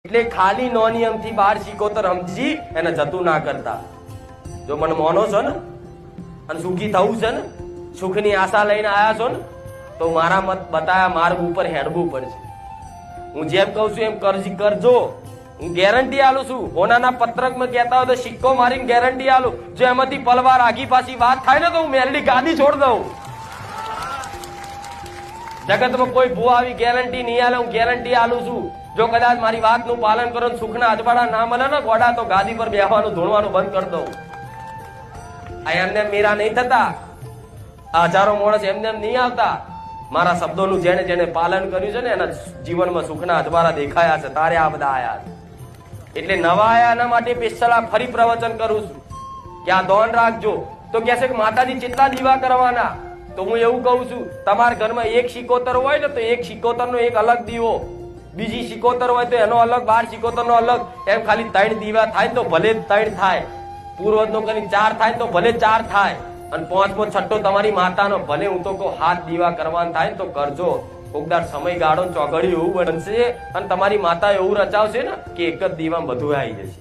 એટલે ખાલી નો નિયમથી 12 સમજી એને જતું ના કરતા. જો મને માનો છો ને અને સુખી થવું છે ને, સુખની આશા લઈને આયા છો ને, તો મારા મત બતાયા માર્ગ ઉપર હેડવું પડશે. હું જેમ કહું છું એમ કરજો. હું ગેરંટી આલું છું. હોનાના પત્રકમાં કહેતા હોય તો સિક્કો મારીને ગેરંટી આલું. જો એમાંથી પલવાર આગી પાછી વાત થાય ને તો હું મેલડી ગાદી છોડ દઉં. જગતમાં કોઈ ભૂ આવી ગેરંટી નહીં આલે. હું ગેરંટી આલું છું. જો કદાચ મારી વાતનું પાલન કરો ને સુખના અજવાળા ના મળે ને ગોડા, તો ગાદી પર બેહવાનું ધોણવાનું બંધ કરી દઉં. આ એમને મીરા નહીં થતા. હજારો માણસ એમને એમ નહીં આવતા. મારા શબ્દોનું જેને જેને પાલન કર્યું છે ને એના જીવનમાં સુખના અજવાળા દેખાયા છે. તારે આ બધા આયા છે. એટલે નવા આયા એના માટે સ્પેશિયલ આ ફરી પ્રવચન કરું છું કે આ ધોન રાખજો. તો કે છે કે માતાજી કેટલા દીવા કરવાના? તો હું એવું કહું છું, તમારા ઘરમાં એક શિકોતર હોય ને તો એક શિકોતર નો એક અલગ દીવો, બીજી શિકોતર હોય તો એનો અલગ, 12 શિકોતર નો અલગ, એમ ખાલી 3 દીવા થાય તો ભલે 3 થાય. પૂર્વજ નો કરીને 4 થાય તો ભલે 4 થાય. અને 5મો 6 તમારી માતાનો, ભલે હું તો કહું 7 દીવા કરવાના થાય તો કરજો. કોકદાર સમયગાળો ચોઘડી એવું બનશે અને તમારી માતા એવું રચાવશે ને કે એક જ દીવામાં બધું આવી જશે.